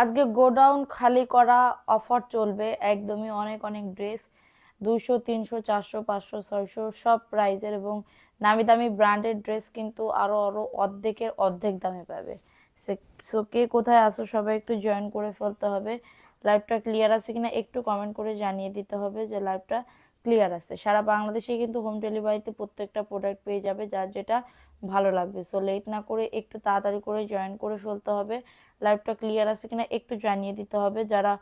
আজকে গোডাউন খালি করা অফার চলবে একদমই। অনেক অনেক ড্রেস 200 300 400 500 600 সব প্রাইজের এবং নামি দামি ব্র্যান্ডেড ড্রেস কিন্তু আরো আরো অর্ধেকের অর্ধেক দামে পাবে। সো কে কোথায় আসো সবাই একটু জয়েন করে ফেলতে হবে। লাইভটা ক্লিয়ার আছে কিনা একটু কমেন্ট করে জানিয়ে দিতে হবে যে লাইভটা ক্লিয়ার আছে। সারা বাংলাদেশে কিন্তু হোম ডেলিভারিতে প্রত্যেকটা প্রোডাক্ট পেয়ে যাবে যার যেটা ভালো লাগবে। সো লেট না করে একটু তাড়াতাড়ি করে জয়েন করে ফেলতে হবে। লাইভটা ক্লিয়ার আছে কিনা একটু জানিয়ে দিতে হবে। যারা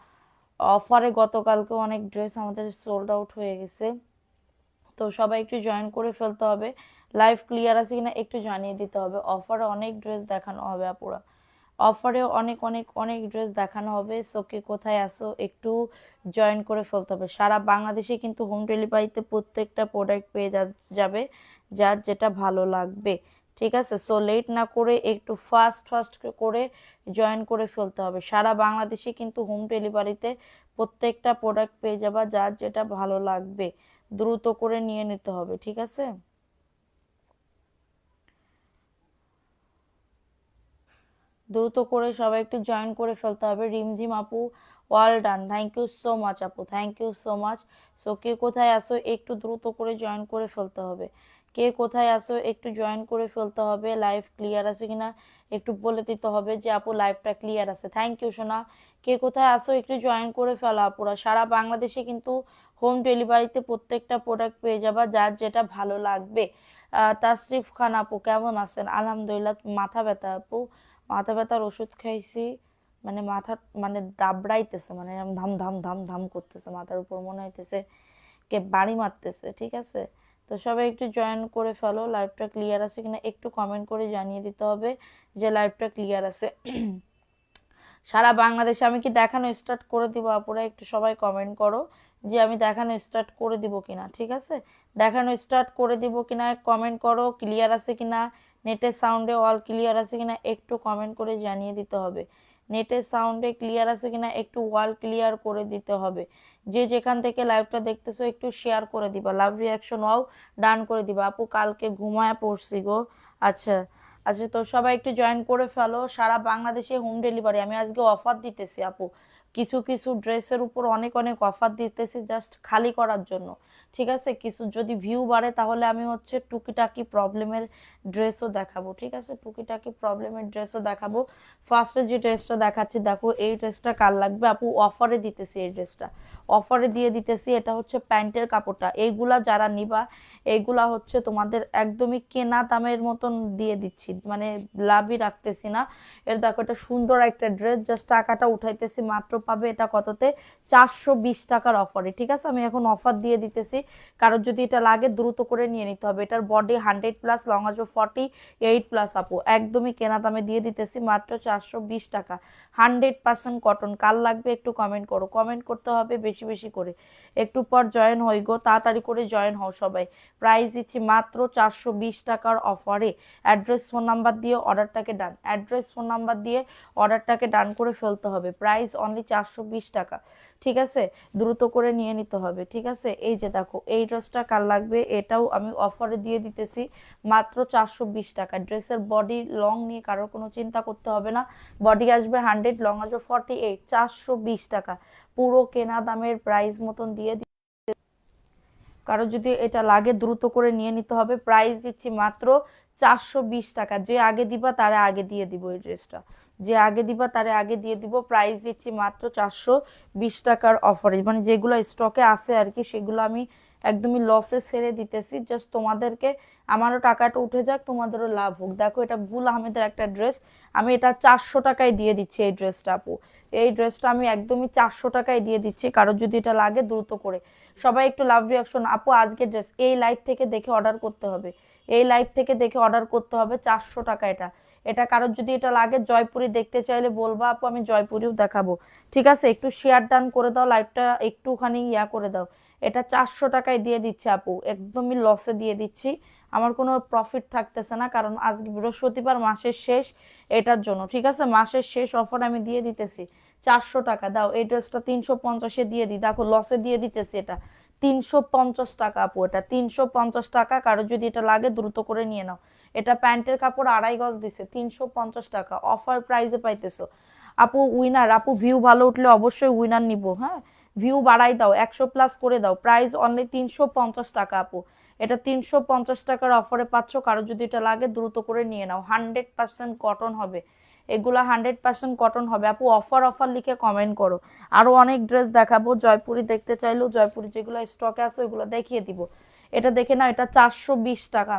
অফারে গতকালকে অনেক ড্রেস আমাদের সোল্ড আউট হয়ে গেছে, তো সবাই একটু জয়েন করে ফেলতে হবে। লাইভ ক্লিয়ার আছে কিনা একটু জানিয়ে দিতে হবে। অফারে অনেক ড্রেস দেখানো হবে আপুরা, অফারে অনেক অনেক অনেক ড্রেস দেখানো হবে। সো কে কোথায় আসো একটু জয়েন করে ফেলতে হবে। সারা বাংলাদেশে কিন্তু হোম ডেলিভারিতে প্রত্যেকটা প্রোডাক্ট পেয়ে যাবে যার যেটা ভালো লাগবে। ঠিক আছে, সো লেট না করে একটু ফাস্ট ফাস্ট করে জয়েন করে ফেলতে হবে। সারা বাংলাদেশে কিন্তু হোম ডেলিভারিতে প্রত্যেকটা প্রোডাক্ট পেয়ে যাবা যার যেটা ভালো লাগবে। দ্রুত করে নিয়ে নিতে হবে, ঠিক আছে। দ্রুত করে সবাই একটু জয়েন করে ফেলতে হবে। রিমঝিম আপু, well done, thank you so much আপু, thank you so much. So কে কোথায় আসো একটু দ্রুত করে জয়েন করে ফেলতে হবে। কে কোথায় আসো একটু জয়েন করে ফেলতে হবে। লাইভ ক্লিয়ার আছে কিনা একটু বলে দিতে হবে যে আপু লাইভটা ক্লিয়ার আছে। থ্যাংক ইউ সোনা। কে কোথায় আসো একটু জয়েন করে ফেলো আপুরা। সারা বাংলাদেশে কিন্তু হোম ডেলিভারিতে প্রত্যেকটা প্রোডাক্ট পেয়ে যাবা যার যেটা ভালো লাগবে। তাসরিফ খান আপু কেমন আছেন? আলহামদুলিল্লাহ। মাথা ব্যথা আপু, মাথা ব্যথার ওষুধ খাইছি, মানে মাথা মানে দাবড়াইতেছে, মানে এরম ধাম ধাম ধাম ধাম করতেছে মাথার উপর, মনে হইতেছে কে বাড়ি মারতেছে। ঠিক আছে, তো সবাই একটু জয়েন করে ফেলো। লাইভটা ক্লিয়ার আছে কিনা একটু কমেন্ট করে জানিয়ে দিতে হবে যে লাইভটা ক্লিয়ার আছে। সারা বাংলাদেশে আমি কি দেখানো স্টার্ট করে দিব আপুরা? একটু সবাই কমেন্ট করো যে আমি দেখানো স্টার্ট করে দিব কিনা। ঠিক আছে, দেখানো স্টার্ট করে দিব কিনা কমেন্ট করো। ক্লিয়ার আছে কিনা, নেটের সাউন্ডে অল ক্লিয়ার আছে কিনা একটু কমেন্ট করে জানিয়ে দিতে হবে। নেটের সাউন্ডে ক্লিয়ার আছে কিনা একটু ওয়াল ক্লিয়ার করে দিতে হবে। যে যেখান থেকে লাইভটা দেখতেছো একটু শেয়ার করে দিবা। লাভ রিয়াকশন ওয়াও ডান করে দিবা। আপু কালকে ঘুমায় পড়ছি গো। আচ্ছা আচ্ছা, তো সবাই একটু জয়েন করে ফেলো। সারা বাংলাদেশে হোম ডেলিভারি আমি আজকে অফার দিতেছি আপু। কিছু কিছু ড্রেসের উপর অনেক অনেক অফার দিতেছি জাস্ট খালি করার জন্য। ঠিক আছে, কিছু যদি ভিউ বাড়ে তাহলে আমি হচ্ছে টুকিটাকি প্রবলেমের ড্রেসও দেখাবো। ঠিক আছে, টুকিটাকি প্রবলেমের ড্রেসও দেখাবো। ফার্স্টে যে ড্রেসটা দেখাচ্ছি দেখো, এই ড্রেসটা কার লাগবে আপু? অফারে দিতেছি এই ড্রেসটা, অফারে দিয়ে দিতেছি। এটা হচ্ছে প্যান্টের কাপড়টা। এইগুলা যারা নিবা এইগুলা হচ্ছে তোমাদের একদমই কেনা দামের মতন দিয়ে দিচ্ছি, মানে লাভই রাখতেছি না। এর দেখো এটা সুন্দর একটা ড্রেস, জাস্ট টাকাটা উঠাইতেছি মাত্র। পাবে এটা কততে? 420 টাকার অফারে। ঠিক আছে, আমি এখন অফার দিয়ে দিতেছি। কারণ যদি এটা লাগে দ্রুত করে নিয়ে নিতে হবে। এটার বডি 100+, লং আসবে 48+। আপু একদমই কেনা দামে দিয়ে দিতেছি মাত্র 420 টাকা। 100% কটন। কার লাগবে একটু কমেন্ট করো, কমেন্ট করতে হবে বেশি বেশি করে। একটু পর জয়েন হই গো, তাড়াতাড়ি করে জয়েন হও সবাই। প্রাইস দিচ্ছি মাত্র 420 টাকার অফারে। অ্যাড্রেস ফোন নাম্বার দিয়ে অর্ডারটাকে ডান, অ্যাড্রেস ফোন নাম্বার দিয়ে অর্ডারটাকে ডান করে ফেলতে হবে। প্রাইস অনলি 420 টাকা। ঠিক আছে, দ্রুত করে নিয়ে নিতে হবে। ঠিক আছে, এই যে দেখো এই ড্রেসটা কার লাগবে, এটাও আমি অফারে দিয়ে দিতেছি মাত্র 420 টাকা। ড্রেসের বডি লং নিয়ে কারোর কোনো চিন্তা করতে হবে না। বডি আসবে 100, লং আসবে 48, 420 টাকা। পুরো কেনা দামের প্রাইস মতন দিয়ে। কারো যদি এটা লাগে দ্রুত করে নিয়ে নিতে হবে। প্রাইস দিচ্ছি মাত্র 420 টাকা। যে আগে দিবা তারে আগে দিয়ে দিব এই ড্রেসটা, যে আগে দিবা তারে আগে দিয়ে দিব। প্রাইস দিচ্ছি মাত্র 420 টাকার অফারে, মানে যেগুলো স্টকে আছে আর কি সেগুলো আমি একদমই লসে ছেড়ে দিতেছি। জাস্ট তোমাদেরকে, আমারও টাকাটা উঠে যাক তোমাদেরও লাভ হোক। দেখো এটা গুল আহমেদের একটা ড্রেস, আমি এটা 400 টাকায় দিয়ে দিচ্ছি এই ড্রেসটা আপু। এই ড্রেসটা আমি একদমই 400 টাকায় দিয়ে দিচ্ছি। কারো যদি এটা লাগে দ্রুত করে সবাই একটু লাভ রিয়াকশন। আপু আজকে ড্রেস এই লাইভ থেকে দেখে অর্ডার করতে হবে, এই লাইভ থেকে দেখে অর্ডার করতে হবে। 400 টাকা এটা। এটা কারোর যদি এটা লাগে জয়পুরি দেখতে চাইলে বলবা আপু, আমি জয়পুরিও দেখাবো। ঠিক আছে, একটু শেয়ার ডান করে দাও, লাইভটা একটুখানি ইয়া করে দাও। এটা 400 টাকায় দিয়ে দিচ্ছে আপু, একদমই লসে দিয়ে দিচ্ছি। আমার কোনো প্রফিট থাকতেছে না, কারণ আজকে বৃহস্পতিবার, মাসের শেষ, এটার জন্য। ঠিক আছে, মাসের শেষ অফার আমি দিয়ে দিতেছি। 400 টাকা দাও। এই ড্রেসটা 350-এ দিয়ে দিই, দেখো লসে দিয়ে দিতেছি এটা। 350 টাকা আপু, এটা 350 টাকা। কারো যদি এটা লাগে দ্রুত করে নিয়ে নাও। এটা প্যান্টের কাপড়, 2.5 গজ দিছে, 350 টাকা অফার প্রাইসে পাইতেছো। আপু উইনার, আপু ভিউ ভালো উঠলে অবশ্যই উইনার নিব। হ্যাঁ, ভিউ বাড়াই দাও, 100+ করে দাও। প্রাইস অনলি 350 টাকা আপু। এটা 350 টাকার অফারে পাচ্ছ। কারো যদি এটা লাগে দ্রুত করে নিয়ে নাও। 100% কটন হবে এগুলা, 100% কটন হবে আপু। অফার অফার লিখে কমেন্ট করো। আরো অনেক ড্রেস দেখাবো। জয়পুরি দেখতে চাইলেও জয়পুরি যেগুলো স্টকে আছে ওইগুলো দেখিয়ে দিব। এটা দেখে না, এটা 420 টাকা।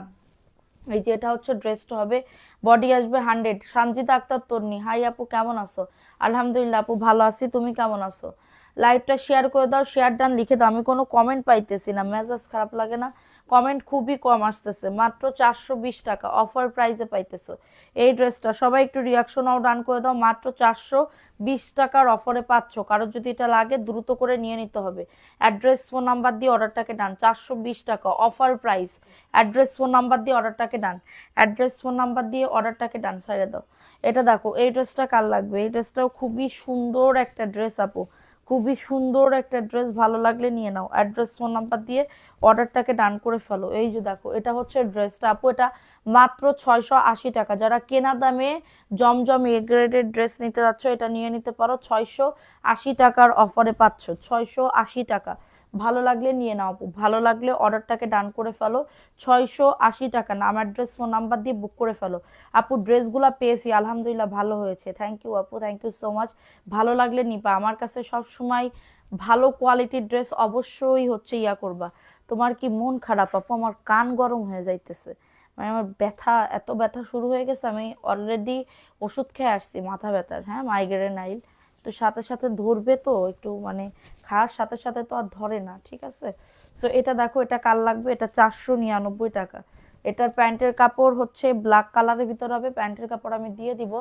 এই যে এটা হচ্ছে ড্রেসটা হবে, বডি আসবে 100। সঞ্জিতা আক্তার তন্নি, হাই আপু কেমন আছো? আলহামদুলিল্লাহ আপু ভালো আছি, তুমি কেমন আছো? লাইভটা শেয়ার করে দাও, শেয়ার ডান লিখে দাও। আমি কোনো কমেন্ট পাইতেছি না, মেজাজ খারাপ লাগে না? কমেন্ট খুবই কম আসতেছে। মাত্র 420 টাকা অফার প্রাইসে পাইতেছো এই ড্রেসটা। সবাই একটু রিয়াকশনাও ডান করে দাও। মাত্র 420 টাকার অফারে পাচ্ছ। কারোর যদি এটা লাগে দ্রুত করে নিয়ে নিতে হবে। অ্যাড্রেস ফোন নাম্বার দিয়ে অর্ডারটাকে ডান। 420 টাকা offer price. Address phone number দিয়ে অর্ডারটাকে ডান। অ্যাড্রেস ফোন নাম্বার দিয়ে অর্ডারটাকে ডান সাইডে দাও। এটা দেখো, এই ড্রেসটা কার লাগবে? এই ড্রেসটাও খুবই সুন্দর একটা ড্রেস আপু, খুবই সুন্দর একটা ড্রেস। ভালো লাগলে নিয়ে নাও। অ্যাড্রেস ফোন নাম্বার দিয়ে অর্ডারটাকে ডান করে ফেলো। এই যে দেখো, এটা হচ্ছে ড্রেসটা আপু। এটা মাত্র 680 টাকা। যারা কেনা দামে জমজম এ গ্রেডের ড্রেস নিতে যাচ্ছ এটা নিয়ে নিতে পারো। 680 টাকার অফারে পাচ্ছ। 680 টাকা। ভালো লাগলে নিয়ে নাও আপু, ভালো লাগলে অর্ডারটাকে ডান করে ফেলো। 680 টাকা। নাম অ্যাড্রেস ফোন নাম্বার দিয়ে বুক করে ফেলো। আপু ড্রেসগুলা পেয়েছি আলহামদুলিল্লাহ, ভালো হয়েছে। থ্যাংক ইউ আপু, থ্যাংক ইউ সো মাচ। ভালো লাগলে নিবা। আমার কাছে সব সময় ভালো কোয়ালিটির ড্রেস অবশ্যই হচ্ছে ইয়া করবা। তোমার কি মন খারাপ আপু? আমার কান গরম হয়ে যাইতেছে, মানে আমার ব্যথা, এত ব্যথা শুরু হয়ে গেছে। আমি অলরেডি ওষুধ খেয়ে আসছি মাথা ব্যথার, হ্যাঁ, মাইগ্রেনাইল। তো সাথে সাথে ধরবে তো একটু, মানে খাওয়ার সাথে সাথে তো আর ধরে না, ঠিক আছে? সো এটা দেখো, এটা কার লাগবে? এটা 499 টাকা। এটার প্যান্টের কাপড় হচ্ছে ব্ল্যাক কালারের ভিতর হবে। প্যান্টের কাপড় আমি দিয়ে দিব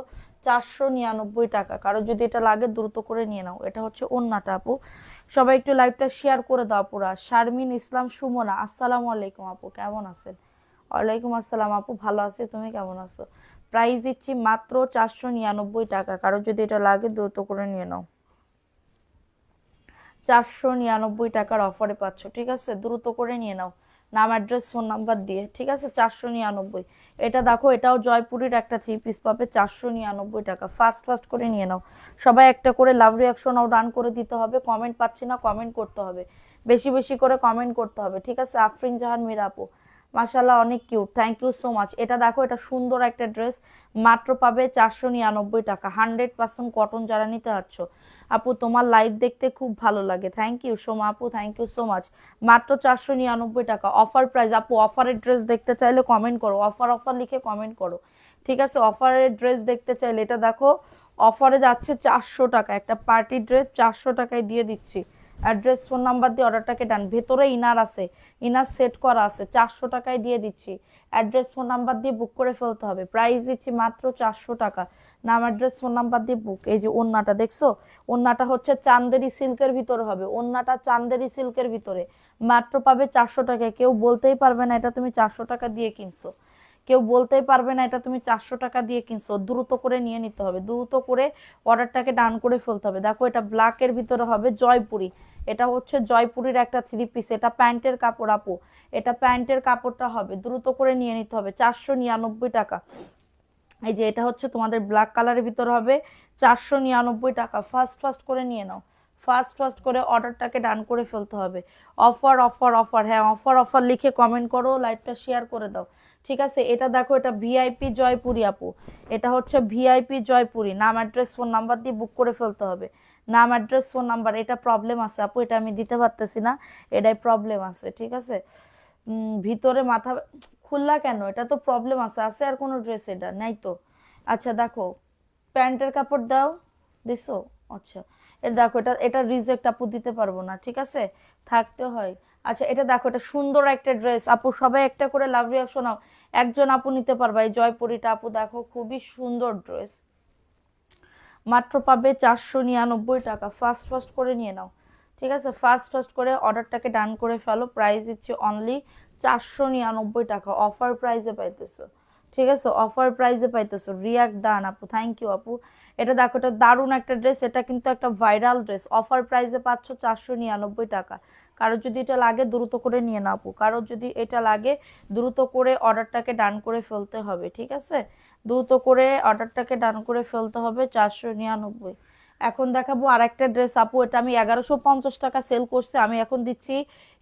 499 টাকা। কারো যদি এটা লাগে দ্রুত করে নিয়ে নাও। এটা হচ্ছে ওন্নাটা আপু। সবাই একটু লাইভটা শেয়ার করে দাও পুরা। শারমিন ইসলাম সুমনা, আসসালামু আলাইকুম আপু, কেমন আছেন? ওয়ালাইকুম আসসালাম আপু, ভালো আছি, তুমি কেমন আছো? প্রাইস দিচ্ছি মাত্র 499 টাকা। কারো যদি এটা লাগে দ্রুত করে নিয়ে নাও। 499 টাকার অফারে পাচ্ছ, ঠিক আছে? দ্রুত করে নিয়ে নাও, নাম অ্যাড্রেস ফোন নাম্বার দিয়ে, ঠিক আছে? 499। এটা দেখো, এটাও জয়পুরের একটা 3 পিস পাবে 499 টাকা। ফাস্ট ফাস্ট করে নিয়ে নাও। সবাই একটা করে লাভ রিয়াকশনও ডান করে দিতে হবে। কমেন্ট পাচ্ছি না, কমেন্ট করতে হবে, বেশি বেশি করে কমেন্ট করতে হবে, ঠিক আছে? আফরিন জাহান মীরা আপু, মাশাল্লাহ অনেক cute, thank you so much. এটা দেখো, এটা সুন্দর একটা ড্রেস, মাত্র পাবে 499 টাকা। 100% কটন। যারা নিতে পারছো আপু, তোমার লাইভ দেখতে খুব ভালো লাগে, থ্যাংক ইউ সোমা আপু, থ্যাংক ইউ সো মাচ। মাত্র 499 টাকা অফার প্রাইস আপু। অফারের ড্রেস দেখতে চাইলে কমেন্ট করো, অফার অফার লিখে কমেন্ট করো, ঠিক আছে? অফারের ড্রেস দেখতে চাইলে এটা দেখো, অফারে যাচ্ছে 400 টাকা। একটা পার্টি ড্রেস 400 টাকায় দিয়ে দিচ্ছি। অ্যাড্রেস ফোন নাম্বার দিয়ে অর্ডারটাকে ডান। ভেতরে ইনার আছে, ইনার সেট করা আছে, 400 টাকায় দিয়ে দিচ্ছি। অ্যাড্রেস ফোন নাম্বার দিয়ে বুক করে ফেলতে হবে। প্রাইস দিচ্ছি মাত্র 400 টাকা। নাম অ্যাড্রেস ফোন নাম্বার দিয়ে বুক। এই যে ওন্নাটা দেখছো, ওন্নাটা হচ্ছে চান্দেরি সিল্কের ভিতরে হবে। ওন্নাটা চান্দেরি সিল্কের ভিতরে মাত্র পাবে 400 টাকায়। কেউ বলতেই পারবে না এটা তুমি 400 টাকা দিয়ে কিনছো। কেউ বলতেই পারবে না এটা তুমি 400 টাকা দিয়ে কিনছো। দ্রুত করে নিয়ে নিতে হবে, দ্রুত করে অর্ডারটাকে ডান করে ফেলতে হবে। দেখো, এটা ব্ল্যাকের ভিতরে হবে জয়পুরি। এটা হচ্ছে জয়পুরির একটা 3 পিস। এটা প্যান্টের কাপড় আপু, এটা প্যান্টের কাপড়টা হবে। দ্রুত করে নিয়ে নিতে হবে। 499 টাকা। এই যে এটা হচ্ছে তোমাদের ব্ল্যাক কালারের ভিতর হবে 499 টাকা। ফাস্ট ফাস্ট করে নিয়ে নাও, ফাস্ট ফাস্ট করে অর্ডারটাকে ডান করে ফেলতে হবে। অফার অফার অফার, হ্যাঁ অফার অফার লিখে কমেন্ট করো, লাইভটা শেয়ার করে দাও, ঠিক আছে? এটা দেখো, এটা ভিআইপি জয়পুরি আপু। এটা হচ্ছে ভিআইপি জয়পুরি। নাম অ্যাড্রেস ফোন নাম্বার দিয়ে বুক করে ফেলতে হবে। নাম অ্যাড্রেস ফোন নাম্বার। এটা প্রবলেম আছে আপু, এটা আমি দিতে পারতেছি না, এটাই প্রবলেম আছে, ঠিক আছে? ভিতরে মাথা খুললা কেন? এটা তো প্রবলেম আছে। আছে আর কোনো ড্রেস এটা নাই তো? আচ্ছা দেখো, প্যান্টের কাপড় দাও, দিছো? আচ্ছা, এটা দেখো, এটা এটা রিজেক্ট আপু, দিতে পারবো না, ঠিক আছে? থাকতে হয়। আচ্ছা, এটা দেখো, এটা সুন্দর একটা ড্রেস আপু। সবাই একটা করে লাভ রিয়াকশন নাও। একজন আপু নিতে পারবা এই জয়পুরিটা আপু। দেখো, খুবই সুন্দর ড্রেস, মাত্র পাবে 499 টাকা। ফাস্ট ফাস্ট করে নিয়ে নাও, ঠিক আছে? ফাস্ট ফাস্ট করে অর্ডারটাকে ডান করে ফেলো। প্রাইস দিচ্ছি অনলি 499 টাকা। অফার প্রাইসে পাইতেছো, ঠিক আছে? অফার প্রাইসে পাইতেছো। রিয়াক্ট দান আপু, থ্যাংক ইউ আপু। এটা দেখো, এটা দারুণ একটা ড্রেস। এটা কিন্তু একটা ভাইরাল ড্রেস। অফার প্রাইসে পাচ্ছ 499 টাকা। কারো যদি এটা লাগে দ্রুত করে নিয়ে নাও আপু। কারো যদি এটা লাগে দ্রুত করে অর্ডারটাকে ডান করে ফেলতে হবে, ঠিক আছে? দ্রুত করে অর্ডারটাকে ডান করে ফেলতে হবে 499। এখন দেখাবো আরেকটা ড্রেস আপু, এটা আমি 1150 টাকা সেল করছি, আমি এখন দিচ্ছি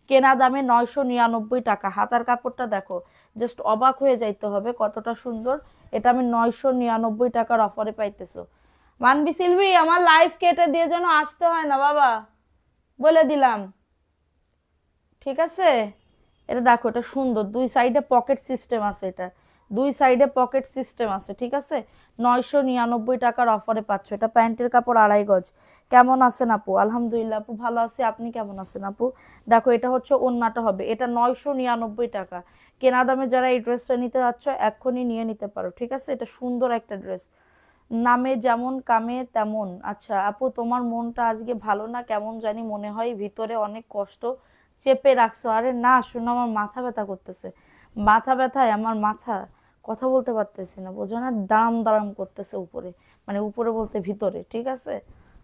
কেনা দামে 999 টাকা। হাতার কাপড়টা দেখো, জাস্ট অবাক হয়ে যাইতে হবে কতটা সুন্দর। এটা আমি 999 টাকার অফারে পাইতেছো। মানবি সিলভি, আমার লাইফ কেটে দিয়ে যেন আসতে হয় না বাবা, বলে দিলাম, ঠিক আছে? এটা দেখো, এটা সুন্দর, দুই সাইডে পকেট সিস্টেম আছে, এটা দুই সাইডে পকেট সিস্টেম আছে, ঠিক আছে? 999 টাকার অফারে পাচ্ছ। এটা প্যান্টের কাপড় 2.5 গজ। কেমন আছেন আপু? আলহামদুলিল্লাহ আপু, ভালো আছি, আপনি কেমন আছেন আপু? দেখো, এটা হচ্ছে ওড়নাটা হবে, এটা 999 টাকা। কেনা দামে যারা এই ড্রেসটা নিতে যাচ্ছ এক্ষুনি নিয়ে নিতে পারো, ঠিক আছে? এটা সুন্দর একটা ড্রেস, নামে যেমন কামে তেমন। আচ্ছা আপু, তোমার মনটা আজকে ভালো না কেমন জানি মনে হয়, ভিতরে অনেক কষ্ট চেপে রাখছো। আরে না শোনো, আমার মাথা ব্যথা করতেছে, মাথা ব্যথায় আমার মাথা, কথা বলতে পারতেছি না, বোঝো না, দাঁড়াম দাঁড়াম করতেছে উপরে, মানে উপরে বলতে ভিতরে, ঠিক আছে?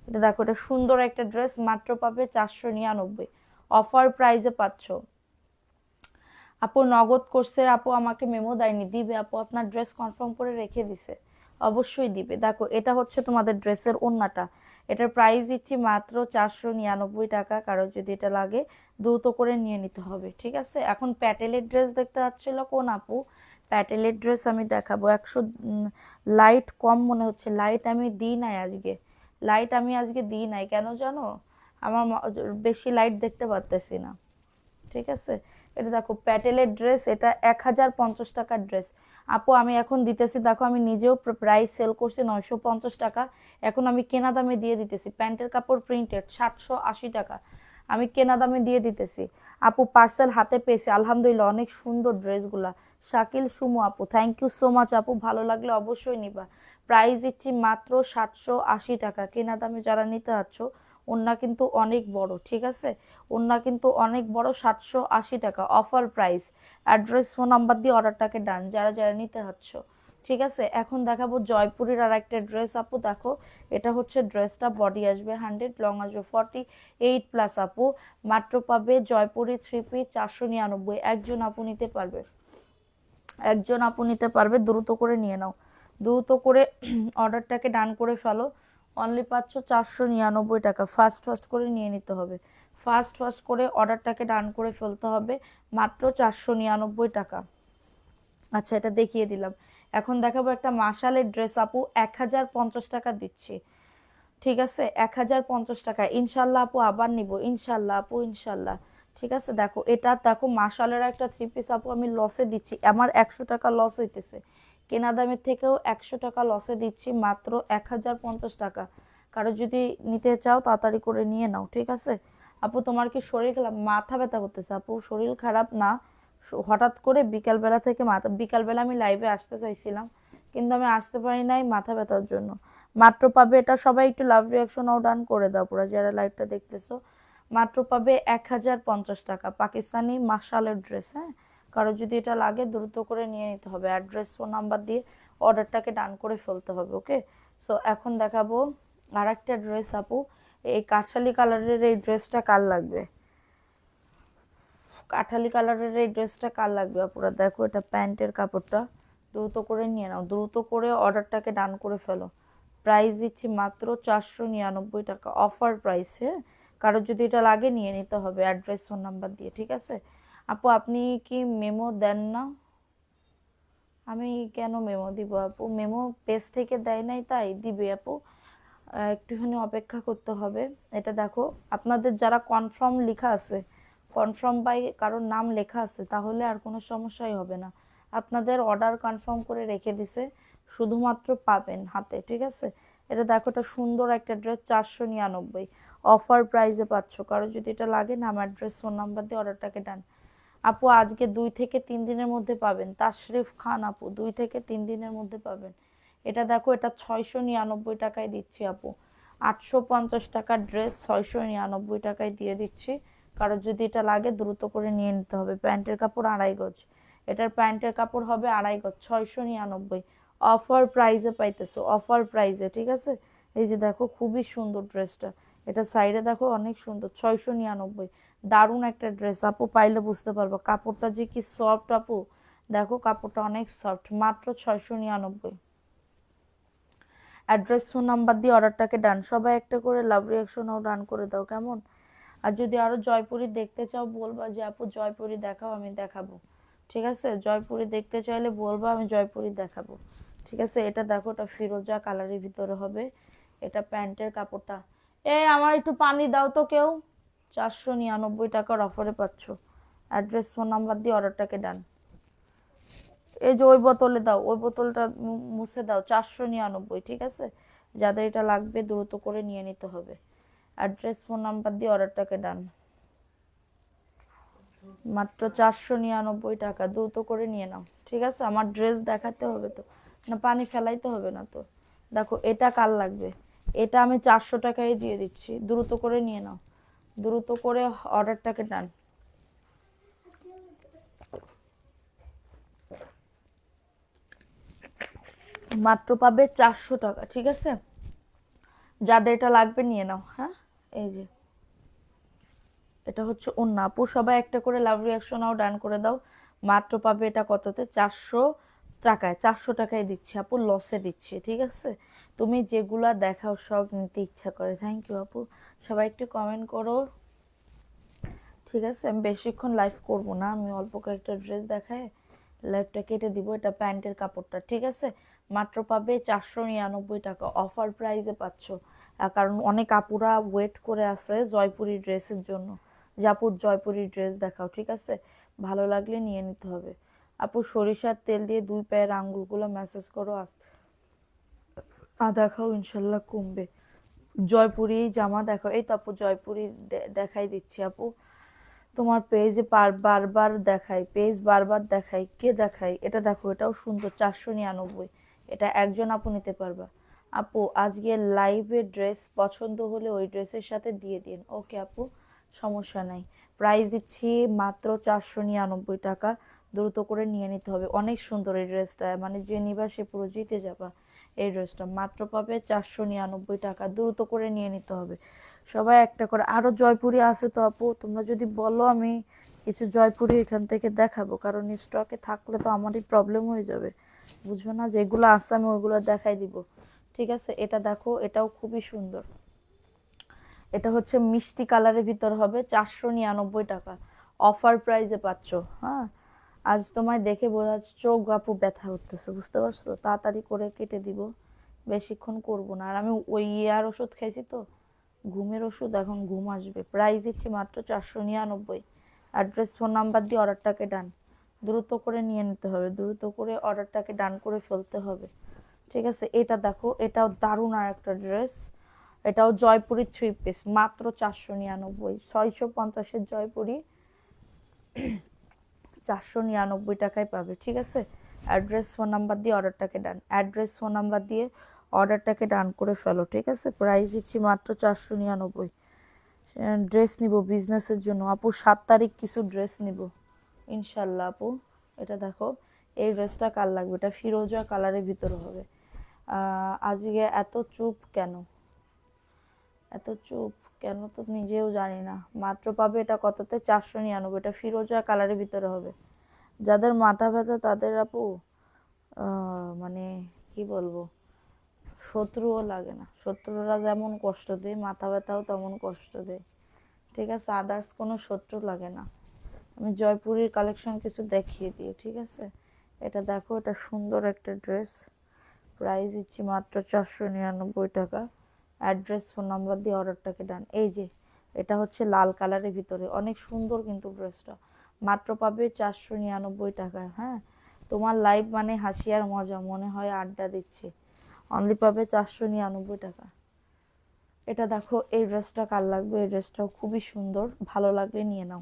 এটা দেখো, এটা সুন্দর একটা ড্রেস, মাত্র পাবে 499, অফার প্রাইজে পাচ্ছ। আপু নগদ করছে, আপু আমাকে মেমো দেয়নি, দিবে আপু, আপনার ড্রেস কনফার্ম করে রেখে দিছে, অবশ্যই দিবে। দেখো, এটা হচ্ছে তোমাদের ড্রেসের ওড়নাটা, এটার প্রাইস দিচ্ছি মাত্র 499 টাকা। কারো যদি এটা লাগে দ্রুত করে নিয়ে নিতে হবে, ঠিক আছে? এখন প্যাটেলের ড্রেস দেখতে পাচ্ছিল কোন আপু? প্যাটেলের ড্রেস আমি দেখাবো 100। লাইট কম মনে হচ্ছে, লাইট আমি দিই নাই আজকে, লাইট আমি আজকে দিই নাই, কেন জানো? আমার বেশি লাইট দেখতে পারতেছি না, ঠিক আছে? এটা দেখো প্যাটেলের ড্রেস, এটা 1050 টাকার ড্রেস। আপু আমি এখন দিতেছি, দেখো আমি নিজেও প্রাইস সেল করছি 950 টাকা, এখন আমি কেনা দামে দিয়ে দিতেছি। প্যান্টের কাপড় প্রিন্টেড 780 টাকা, আমি কেনা দামে দিয়ে দিতেছি। আপু পার্সেল হাতে পেয়েছি, আলহামদুলিল্লাহ, অনেক সুন্দর ড্রেসগুলা। শাকিল সুমু আপু, থ্যাংক ইউ সো মাচ আপু, ভালো লাগলে অবশ্যই নিবা। প্রাইস দিচ্ছি মাত্র 780 টাকা। কেনা দামে যারা নিতে যাচ্ছ, ওন্না কিন্তু অনেক বড়, ঠিক আছে? ওন্না কিন্তু অনেক বড়, 780 টাকা offer price. Address phone number দিয়ে অর্ডারটাকে ডান, যারা যারা নিতে হচ্ছ, ঠিক আছে? এখন দেখাবো জয়পুরের আর একটা ড্রেস আপু, দেখো এটা হচ্ছে ড্রেসটা, বডি আসবে 100, লং আসবে 48+। আপু মাত্র পাবে জয়পুরি 3 পিস 499, একজন আপু নিতে পারবে, একজন আপু নিতে পারবে, দ্রুত করে নিয়ে নাও, দ্রুত করে অর্ডারটাকে ডান করে ফেলো। অনলি পাচ্ছ 499 টাকা, ফাস্ট ফাস্ট করে নিয়ে নিতে হবে, ফাস্ট ফাস্ট করে অর্ডারটাকে ডান করে ফেলতে হবে, মাত্র 499 টাকা। আচ্ছা এটা দেখিয়ে দিলাম। এখন দেখাবো একটা মাশালের ড্রেস আপু, 1050 টাকা দিচ্ছি, ঠিক আছে? 1050 টাকা, ইনশাল্লাহ আপু আবার নিব, ইনশাল্লাহ আপু, ইনশাল্লাহ, ঠিক আছে? দেখো এটা দেখো, মাশালের একটা 3 পিস আপু, আমি লসে দিচ্ছি, আমার 100 টাকা লস হইতেছে, কেনা দামের থেকেও 100 টাকা লসে দিচ্ছি, মাত্র 1050 টাকা। কারো যদি নিতে চাও তাড়াতাড়ি করে নিয়ে নাও, ঠিক আছে? আপু তোমার কি শরীর খারাপ, মাথা ব্যথা করতেছে? আপু শরীর খারাপ না, হঠাৎ করে বিকালবেলা থেকে মাথা, বিকালবেলা আমি লাইভে আসতে চাইছিলাম কিন্তু আমি আসতে পারি নাই মাথা ব্যথার জন্য। মাত্র পাবে এটা, সবাই একটু লাভ রিয়াকশন ও ডান করে দাও পুরো যারা লাইভটা দেখতেছো। মাত্র পাবে 1050 টাকা, পাকিস্তানি মাশালের ড্রেস। হ্যাঁ, কারো যদি এটা লাগে দ্রুত করে নিয়ে নিতে হবে, অ্যাড্রেস ফোন নাম্বার দিয়ে অর্ডারটাকে ডান করে ফেলতে হবে, ওকে? সো এখন দেখাবো আর একটা ড্রেস আপু, এই কাঠালি কালারের এই ড্রেসটা কার লাগবে? কাঠালি কালারের এই ড্রেসটা কার লাগবে আপুরা? দেখো এটা প্যান্টের কাপড়টা, দ্রুত করে নিয়ে নাও, দ্রুত করে অর্ডারটাকে ডান করে ফেলো। প্রাইস দিচ্ছি মাত্র 499 টাকা, অফার প্রাইস। হ্যাঁ, কারোর যদি এটা লাগে নিয়ে নিতে হবে অ্যাড্রেস ফোন নাম্বার দিয়ে, ঠিক আছে? আপু আপনি কি মেমো দেন না? আমি কেন মেমো দিব আপু? মেমো পেজ থেকে দেয় নাই তাই দিবে আপু, একটুখানি অপেক্ষা করতে হবে। এটা দেখো, আপনাদের যারা কনফার্ম লেখা আছে, কনফার্ম বাই কারোর নাম লেখা আছে, তাহলে আর কোনো সমস্যাই হবে না। আপনাদের অর্ডার কনফার্ম করে রেখে দিছে, শুধুমাত্র পাবেন হাতে, ঠিক আছে? এটা দেখো, এটা সুন্দর একটা ড্রেস, 499 অফার প্রাইসে পাচ্ছ। কারো যদি এটা লাগে না, আমার অ্যাড্রেস ফোন নাম্বার দিয়ে অর্ডারটাকে ডান। আপু আজকে 2 থেকে 3 দিনের মধ্যে পাবেন, তাশরিফ খান আপু, 2 থেকে 3 দিনের মধ্যে পাবেন। এটা দেখো, এটা 699 টাকায় দিচ্ছি আপু, 850 টাকার ড্রেস 699 টাকায় দিয়ে দিচ্ছি। কারোর যদি এটা লাগে দ্রুত করে নিয়ে নিতে হবে। প্যান্টের কাপড় 2.5 গজ, এটার প্যান্টের কাপড় হবে 2.5 গজ, 699 অফার প্রাইসে পাইতেছো, অফার প্রাইসে, ঠিক আছে? এই যে দেখো খুবই সুন্দর ড্রেসটা, এটা সাইডে দেখো অনেক সুন্দর, 699, দারুণ একটা ড্রেস আপু, পাইলে বুঝতে পারবো কাপড়টা যে কি সফট আপু, দেখো কাপড়টা অনেক সফট, মাত্র 699। অ্যাড্রেস ফোন নাম্বার দিয়ে অর্ডারটাকে ডান। সবাই একটা করে লাভ রিয়াকশনও ডান করে দাও কেমন। আর যদি আরো জয়পুরি দেখতে চাও বলবা যে আপু জয়পুরি দেখাও, আমি দেখাবো। ঠিক আছে, জয়পুরি দেখতে চাইলে বলবা, আমি জয়পুরি দেখাবো। ঠিক আছে, এটা দেখো, এটা ফিরোজা কালারের ভিতরে হবে। এটা প্যান্টের কাপড়টা। আমার একটু পানি দাও তো কেউ। 499 টাকার অফারে পাচ্ছ। অ্যাড্রেস ফোন নাম্বার দিয়ে অর্ডারটাকে ডান। এই যে ওই বোতলে দাও, ওই বোতলটা মুছে দাও। 499, ঠিক আছে। যাদের এটা লাগবে দ্রুত করে নিয়ে নিতে হবে। অ্যাড্রেস ফোন নাম্বার দিয়ে অর্ডারটাকে ডান। মাত্র 499 টাকা, দ্রুত করে নিয়ে নাও। ঠিক আছে, আমার ড্রেস দেখাতে হবে তো, না পানি ফেলাইতে হবে না তো। দেখো এটা কার লাগবে, এটা আমি 400 টাকায় দিয়ে দিচ্ছি, দ্রুত করে নিয়ে নাও। দ্রুত করে অর্ডারটাকে ডান। মাত্র পাবে 400 টাকা, ঠিক আছে। যাদের এটা লাগবে নিয়ে নাও। হ্যাঁ, এই যে এটা হচ্ছে ওন্না। আপু সবাই একটা করে লাভ রিয়াকশন ডান করে দাও। মাত্র পাবে এটা কততে, 400 টাকায়। 400 টাকায় দিচ্ছি আপু, লসে দিচ্ছি। ঠিক আছে, তুমি যেগুলা দেখাও সব নিতে ইচ্ছা করে। থ্যাংক ইউ আপু, সবাই একটু কমেন্ট করো। ঠিক আছে, আমি বেশিক্ষণ লাইভ করব না, আমি অল্প কয়েকটা ড্রেস দেখায় লাইভটা কেটে দিব। এটা প্যান্টের কাপড়টা, ঠিক আছে। মাত্র পাবে 499 টাকা, অফার প্রাইসে পাচ্ছ। কারণ অনেক আপুরা ওয়েট করে আছে জয়পুরি ড্রেসের জন্য, যে আপু জয়পুরি ড্রেস দেখাও। ঠিক আছে, ভালো লাগলে নিয়ে নিতে হবে। আপু সরিষার তেল দিয়ে 2 পায়ের আঙ্গুলগুলো ম্যাসাজ করো, দেখাও, ইনশাল্লাহ কমবে। জয়পুরি জামা দেখাও। এই তো আপু জয়পুরি দেখাই দিচ্ছি আপু। তোমার পেজে বারবার দেখাই, পেজ বারবার দেখাই, কে দেখাই? এটা দেখো, এটাও সুন্দর, 499। এটা একজন আপু নিতে পারবা। আপু আজকে লাইভে ড্রেস পছন্দ হলে ওই ড্রেসের সাথে দিয়ে দিন। ওকে আপু, সমস্যা নাই। প্রাইস দিচ্ছি মাত্র 499 টাকা, দ্রুত করে নিয়ে নিতে হবে। অনেক সুন্দর এই ড্রেসটা, মানে যে নিবা সে পুরো জিতে যাবা। এই ড্রেসটা মাত্র পাবে 499 টাকা, দ্রুত করে নিয়ে নিতে হবে। সবাই একটা করে। আরো জয়পুরি আছে তো আপু, তোমরা যদি বলো আমি কিছু জয়পুরি এখান থেকে দেখাবো, কারণ স্টকে থাকলে তো আমারই প্রবলেম হয়ে যাবে। বুঝছো না, যেগুলো আছে আমি ওইগুলো দেখাই দিব। ঠিক আছে, এটা দেখো, এটাও খুবই সুন্দর। এটা হচ্ছে মিষ্টি কালারের ভিতর হবে, 499 টাকা, অফার প্রাইসে পাচ্ছ। হ্যাঁ, আজ তোমায় দেখে বোঝা যাচ্ছে চোখ আপু ব্যথা করতেছে, বুঝতে পারছো। তাড়াতাড়ি করে কেটে দিব, বেশিক্ষণ করবো না। আর আমি ওই ইয়ার ওষুধ খাইছি তো, ঘুমের ওষুধ, এখন ঘুম আসবে। প্রাইস দিচ্ছি মাত্র 499। অ্যাড্রেস ফোন নাম্বার দিয়ে অর্ডারটাকে ডান। দ্রুত করে নিয়ে নিতে হবে, দ্রুত করে অর্ডারটাকে ডান করে ফেলতে হবে। ঠিক আছে, এটা দেখো, এটাও দারুণ আর একটা ড্রেস। এটাও জয়পুরি 3 পিস, মাত্র 499। 650-এর জয়পুরি 499 টাকায় পাবে। ঠিক আছে, অ্যাড্রেস ফোন নাম্বার দিয়ে অর্ডারটাকে ডান। অ্যাড্রেস ফোন নাম্বার দিয়ে অর্ডারটাকে ডান করে ফেলো। ঠিক আছে, প্রাইস দিচ্ছি মাত্র 499। ড্রেস নিব বিজনেসের জন্য আপু, 7 তারিখ কিছু ড্রেস নিব ইনশাল্লাহ আপু। এটা দেখো, এই ড্রেসটা কার লাগবে, এটা ফিরোজা কালারের ভিতরে হবে। আজকে এত চুপ কেন, এত চুপ কেন তো নিজেও জানি না। মাত্র পাবে এটা কততে, 499। এটা ফিরোজা কালারের ভিতরে হবে। যাদের মাথা ব্যথা তাদের আপু মানে কি বলবো, শত্রুও লাগে না। শত্রুরা যেমন কষ্ট দেয়, মাথা ব্যথাও তেমন কষ্ট দেয়। ঠিক আছে, আদার্স কোনো শত্রু লাগে না। আমি জয়পুরের কালেকশন কিছু দেখিয়ে দিই। ঠিক আছে, এটা দেখো, এটা সুন্দর একটা ড্রেস। প্রাইস দিচ্ছি মাত্র 499 টাকা। অ্যাড্রেস ফোন নাম্বার দিয়ে অর্ডারটাকে ডান। এই যে এটা হচ্ছে লাল কালারের ভিতরে, অনেক সুন্দর কিন্তু ড্রেসটা। মাত্র পাবে 499 টাকা। হ্যাঁ, তোমার লাইভ মানে হাসি আর মজা, মনে হয় আড্ডা দিচ্ছি। অনলি পাবে 499 টাকা। এটা দেখো, এই ড্রেসটা কার লাগবে? এই ড্রেসটাও খুবই সুন্দর, ভালো লাগলে নিয়ে নাও।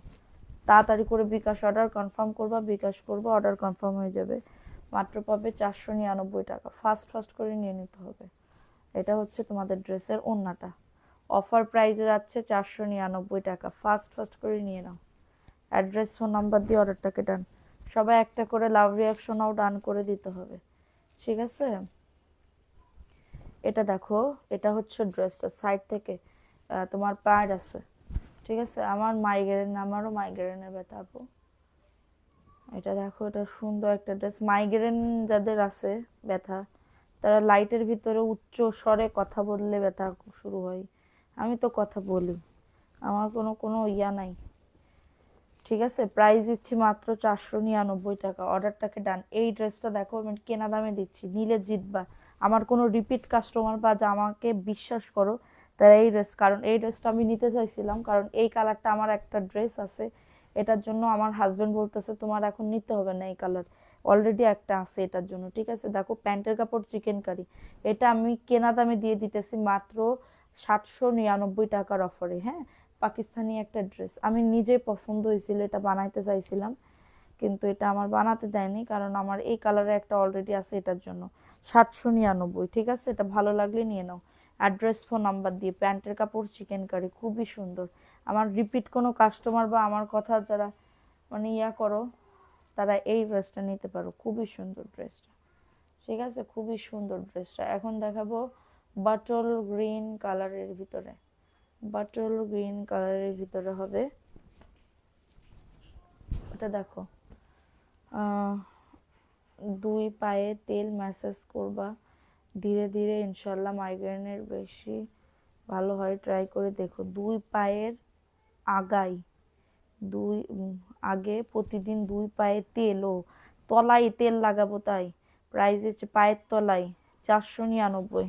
তাড়াতাড়ি করে বিকাশ অর্ডার কনফার্ম করবা, বিকাশ করবা, অর্ডার কনফার্ম হয়ে যাবে। মাত্র পাবে 499 টাকা, ফাস্ট ফাস্ট করে নিয়ে নিতে হবে। এটা হচ্ছে তোমাদের ড্রেসের ওড়নাটা, অফার প্রাইসে যাচ্ছে 499 টাকা, ফাস্ট ফাস্ট করে নিয়ে নাও। অ্যাড্রেস ফোন নাম্বার দিয়ে অর্ডারটাকে ডান। সবাই একটা করে লাভ রিয়াকশনও ডান করে দিতে হবে। ঠিক আছে, এটা দেখো, এটা হচ্ছে ড্রেসটা সাইড থেকে তোমার পায়ের আছে। ঠিক আছে, আমারও মাইগ্রেনের ব্যথা আপু। এটা দেখো, এটা সুন্দর একটা ড্রেস। মাইগ্রেন যাদের আছে ব্যথা, তারা লাইটের ভিতরে উচ্চ স্বরে কথা বললে ব্যথা শুরু হয়। আমি তো কথা বলি, আমার কোনো কোনো ইয়া নাই। ঠিক আছে, প্রাইস দিচ্ছি মাত্র 499 টাকা। অর্ডারটাকে ডান। এই ড্রেসটা দেখো আমি কেনা দামে দিচ্ছি, নিলে জিতবা। আমার কোনো রিপিট কাস্টমার বা যা আমাকে বিশ্বাস করো তারা এই ড্রেস, কারণ এই ড্রেসটা আমি নিতে চাইছিলাম, কারণ এই কালারটা আমার একটা ড্রেস আছে, এটার জন্য আমার হাজবেন্ড বলতেছে তোমার এখন নিতে হবে না এই কালার, অলরেডি একটা আছে এটার জন্য। ঠিক আছে, দেখো প্যান্টের কাপড় চিকেন কারি, এটা আমি কেনা দামে দিয়ে দিতেছি মাত্র 799 টাকার অফারে। হ্যাঁ, পাকিস্তানি একটা ড্রেস, আমি নিজে পছন্দ হয়েছিল, এটা বানাইতে চাইছিলাম, কিন্তু এটা আমার বানাতে দেয়নি, কারণ আমার এই কালারে একটা অলরেডি আছে এটার জন্য। 799, ঠিক আছে, এটা ভালো লাগলে নিয়ে নাও। অ্যাড্রেস ফোন নাম্বার দিয়ে প্যান্টের কাপড় চিকেন কারি, খুবই সুন্দর। আমার রিপিট কোনো কাস্টমার বা আমার কথা যারা মানে ইয়া করো, তারা এই ড্রেসটা নিতে পারো, খুবই সুন্দর ড্রেসটা। ঠিক আছে, খুবই সুন্দর ড্রেসটা। এখন দেখাবো বাটল গ্রিন কালারের ভিতরে, বাটল গ্রিন কালারের ভিতরে হবে এটা। দেখো, দুই পায়ে তেল ম্যাসাজ করবা, ধীরে ধীরে ইনশাল্লাহ মাইগ্রেনের বেশি ভালো হয়, ট্রাই করে দেখো। দুই পায়ের আগাই, দুই আগে প্রতিদিন দুই পায়ে তেল ও তলায় তেল লাগাবো, তাই প্রাইস হচ্ছে পায়ের তলায় 499,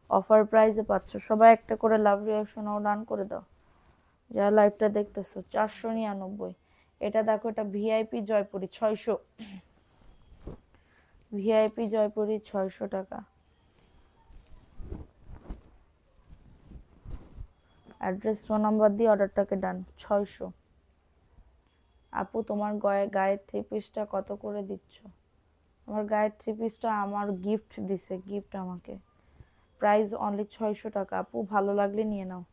অফার প্রাইসে পাচ্ছ। সবাই একটা করে লাভ রিয়াকশন ও ডান করে দাও যারা লাইভটা দেখতেছো। 499, এটা দেখো, এটা ভিআইপি জয়পুরি 600, ভিআইপি জয়পুরি 600 টাকা। অ্যাড্রেস ফোন নাম্বার দিয়ে অর্ডারটাকে ডান। 600। আপু তোমার গায়ের থ্রি পিসটা কত করে দিচ্ছ? আমার গায়ের থ্রি পিসটা আমার গিফট দিছে, গিফট আমাকে। প্রাইস অনলি 600 টাকা। আপু ভালো লাগলে নিয়ে নাও,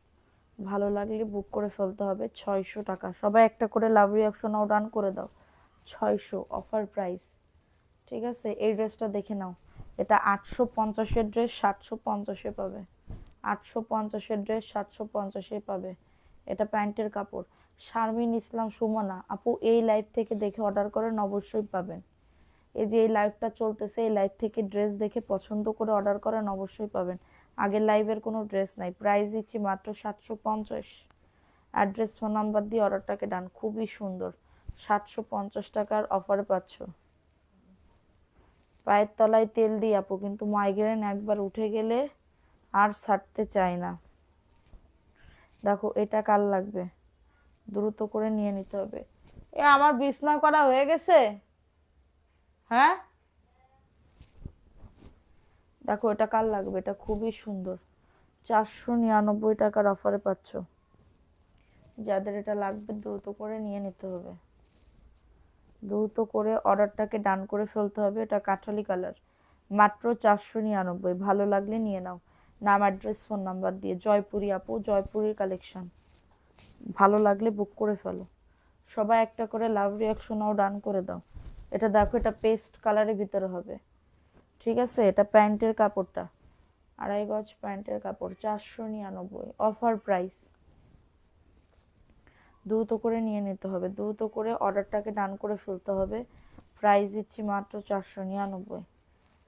ভালো লাগলে বুক করে ফেলতে হবে। 600 টাকা। সবাই একটা করে লাভ রিয়াকশন ও ডান করে দাও। 600 অফার প্রাইস। ঠিক আছে, এই ড্রেসটা দেখে নাও, এটা 850-এর ড্রেস 750-এ পাবে, 850-এর ড্রেস 750-এ পাবে। এটা প্যান্টের কাপড়। শারমিন ইসলাম সুমনা আপু এই লাইভ থেকে দেখে অর্ডার করেন, অবশ্যই পাবেন। এই যে এই লাইভটা চলতেছে, এই লাইভ থেকে ড্রেস দেখে পছন্দ করে অর্ডার করেন, অবশ্যই পাবেন। আগের লাইভের কোনো ড্রেস নাই। প্রাইস দিচ্ছি মাত্র 750। অ্যাড্রেস ফোন নাম্বার দিয়ে অর্ডারটাকে ডান। খুবই সুন্দর, 750 টাকার অফারে পাচ্ছ। পায়ের তলায় তেল দিই আপু, কিন্তু মাইগ্রেন একবার উঠে গেলে আর ছাড়তে চাই না। দেখো এটা কাল লাগবে, দ্রুত করে নিয়ে নিতে হবে। এ আমার বিছনা করা হয়ে গেছে। হ্যাঁ, দেখো এটা কাল লাগবে, এটা খুবই সুন্দর, 499 টাকার অফারে পাচ্ছ। যাদের এটা লাগবে দ্রুত করে নিয়ে নিতে হবে, দ্রুত করে অর্ডারটাকে ডান করে ফেলতে হবে। এটা কাঠালি কালার, মাত্র 499। ভালো লাগলে নিয়ে নাও। নাম অ্যাড্রেস ফোন নাম্বার দিয়ে। জয়পুরি আপু, জয়পুরির কালেকশন, ভালো লাগলে বুক করে ফেলো। সবাই একটা করে লাভ রিয়াকশনও ডান করে দাও। এটা দেখো, এটা পেস্ট কালারের ভিতরে হবে। ঠিক আছে, এটা প্যান্টের কাপড়টা 2.5 গজ প্যান্টের কাপড়, 499 অফার প্রাইস। দ্রুত করে নিয়ে নিতে হবে, দ্রুত করে অর্ডারটাকে ডান করে ফেলতে হবে। প্রাইস দিচ্ছি মাত্র 499।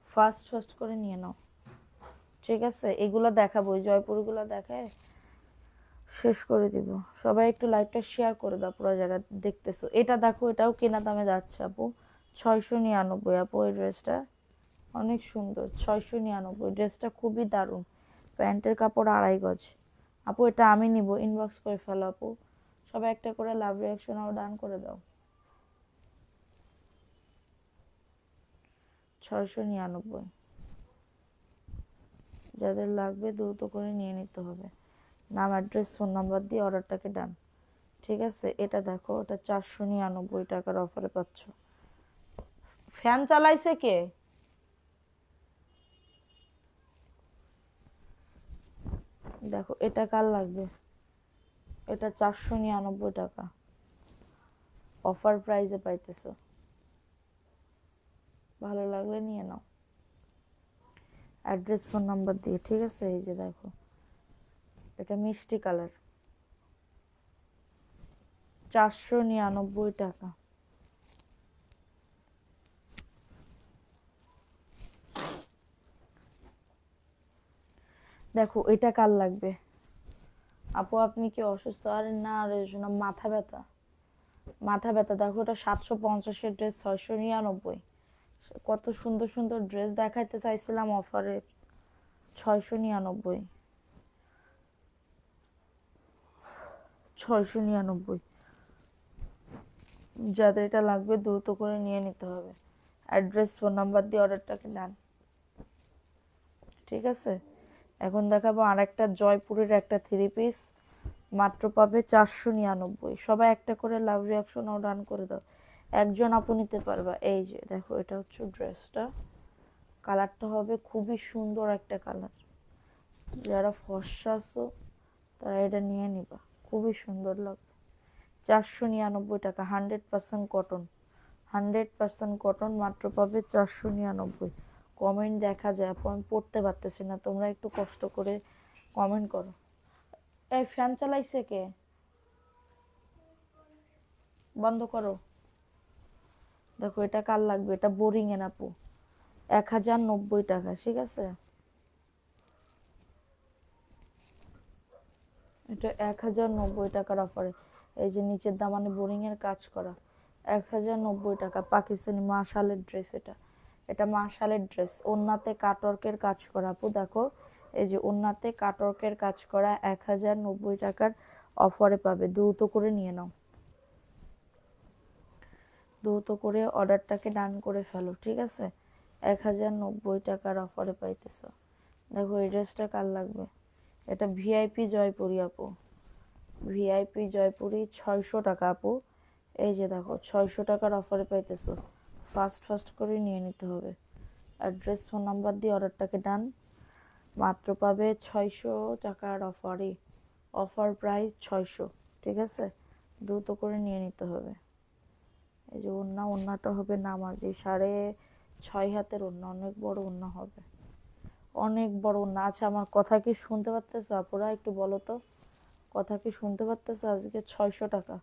ফাস্ট ফাস্ট করে নিয়ে নাও। ঠিক আছে, এগুলো দেখাবো, ওই জয়পুরগুলো দেখায় শেষ করে দিব। সবাই একটু লাইভটা শেয়ার করে দাও পুরো যারা দেখতেছো। এটা দেখো, এটাও কেনা দামে যাচ্ছে আপু, 699। আপু এই ড্রেসটা অনেক সুন্দর, 699। ড্রেসটা খুবই দারুণ, প্যান্টের কাপড় 2.5 গজ। আপু এটা আমি নিব, ইনবক্স করে ফেলো আপু। সবাই একটা করে লাভ রিয়াকশন আর ডান করে দাও। 699, যাদের লাগবে দ্রুত করে নিয়ে নিতে হবে। নাম অ্যাড্রেস ফোন নাম্বার দিয়ে অর্ডারটাকে ডান। ঠিক আছে, এটা দেখো, এটা 499 টাকার অফারে পাচ্ছ। ফ্যান চালাইছে কে? দেখো এটা কার লাগবে, এটা 499 টাকা অফার প্রাইসে পাইতেছো। ভালো লাগলে নিয়ে নাও অ্যাড্রেস ফোন নাম্বার দিয়ে। ঠিক আছে, এই যে দেখো, এটা মিষ্টি কালার, 499 টাকা। দেখো এটা কার লাগবে? আপু আপনি কি অসুস্থ? আরে না রে শোনা, মাথা ব্যথা, মাথা ব্যথা। দেখো এটা 750-এর ড্রেস 699। কত সুন্দর সুন্দর ড্রেস দেখাইতে চাইছিলাম অফারে, 699, 699। যাদের এটা লাগবে দ্রুত করে নিয়ে নিতে হবে। অ্যাড্রেস ফোন নাম্বার দিয়ে অর্ডারটাকে নেন, ঠিক আছে? এখন দেখাবো আর একটা জয়পুরের একটা থ্রি পিস, মাত্র পাবে 499। সবাই একটা করে লাভ রিয়াকশন ও ডান করে দাও, একজন আপু নিতে পারবা। এই যে দেখো এটা হচ্ছে ড্রেসটা, কালারটা হবে খুবই সুন্দর একটা কালার। যারা ফর্সা আছো তারা এটা নিয়ে নিবা, খুবই সুন্দর লাগবে। 499 টাকা, 100% কটন, 100% কটন, মাত্র পাবে 499। কমেন্ট দেখা যায় আপু, আমি পড়তে পারতেছি না, তোমরা একটু কষ্ট করে কমেন্ট করো। এই ফ্যান চালাইছে কে? বন্ধ করো। দেখো এটা কার লাগবে? এটা বোরিং এন আপু, 1090 টাকা, ঠিক আছে? এটা 1090 টাকার অফারে। এই যে নিচের দামানে বোরিং এর কাজ করা, 1090 টাকা। পাকিস্তানি মাশালের ড্রেস এটা, এটা মাশালের ড্রেস, ওন্নাতে কাটওয়ার্কের কাজ করা আপু। দেখো এই যে ওন্নাতে কাটওয়ার্কের কাজ করা, 1090 টাকার অফারে পাবে। দ্রুত করে নিয়ে নাও, দ্রুত করে অর্ডারটাকে ডান করে ফেলো, ঠিক আছে? 1090 টাকার অফারে পাইতেছ। দেখো এই ড্রেসটা কার লাগবে? এটা ভিআইপি জয়পুরি আপু, ভিআইপি জয়পুরি 600 টাকা আপু। এই যে দেখো 600 টাকার অফারে পাইতেছো, ফাস্ট ফাস্ট করে নিয়ে নিতে হবে। অ্যাড্রেস ফোন নাম্বার দিয়ে অর্ডারটাকে ডান, মাত্র পাবে 600 টাকার অফারে, অফার প্রাইস 600, ঠিক আছে? দ্রুত করে নিয়ে নিতে হবে। এই যে ওড়না, ওড়নাটা হবে নামাজি, 6.5 হাতের ওড়না, অনেক বড় ওড়না হবে, অনেক বড় ওড়না। আচ্ছা আমার কথা কি শুনতে পারতেছো আপুরা? একটু বলো তো, কথা কি শুনতে পারতেছো? আজকে 600 টাকা।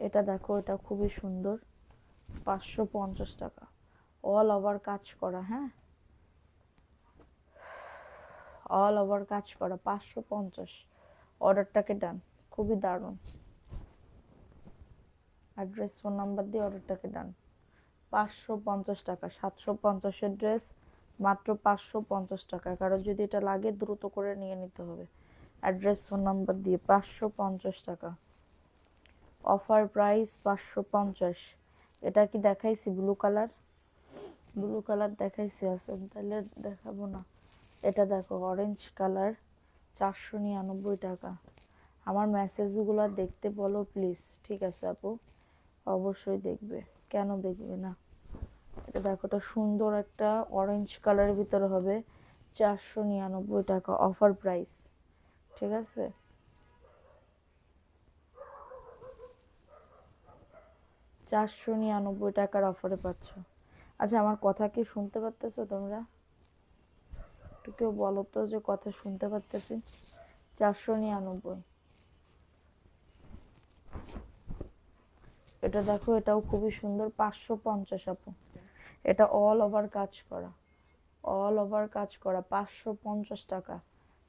এটা দেখো এটা খুবই সুন্দর, 550 টাকা, অল ওভার কাজ করা, হ্যাঁ, অল ওভার কাজ করা, 550। অর্ডারটাকে ডান, খুবই দারুণ। অ্যাড্রেস ফোন নাম্বার দিয়ে অর্ডারটাকে ডান, 550 টাকা, 750-এর ড্রেস মাত্র 550 টাকা। কারো যদি এটা লাগে দ্রুত করে নিয়ে নিতে হবে। অ্যাড্রেস ফোন নাম্বার দিয়ে 550 টাকা, অফার প্রাইস 550। এটা কি দেখাইছি ব্লু কালার? ব্লু কালার দেখাইছি, আছে তাহলে দেখাবো না। এটা দেখো অরেঞ্জ কালার, 499 টাকা। আমার মেসেজগুলো দেখতে বলো প্লিজ, ঠিক আছে আপু? অবশ্যই দেখবে, কেন দেখবে না? এটা দেখো এটা সুন্দর একটা অরেঞ্জ কালারের ভিতরে হবে, 499 টাকা, অফার প্রাইস, ঠিক আছে? 499 টাকার অফারে পাচ্ছ। আচ্ছা আমার কথা কি শুনতে পারতেছো তোমরা? একটু কেউ বলো তো যে কথা শুনতে পারতেছি। 499। এটা দেখো এটাও খুবই সুন্দর, 550 আপু। এটা অল ওভার কাজ করা, অল ওভার কাজ করা, 550 টাকা।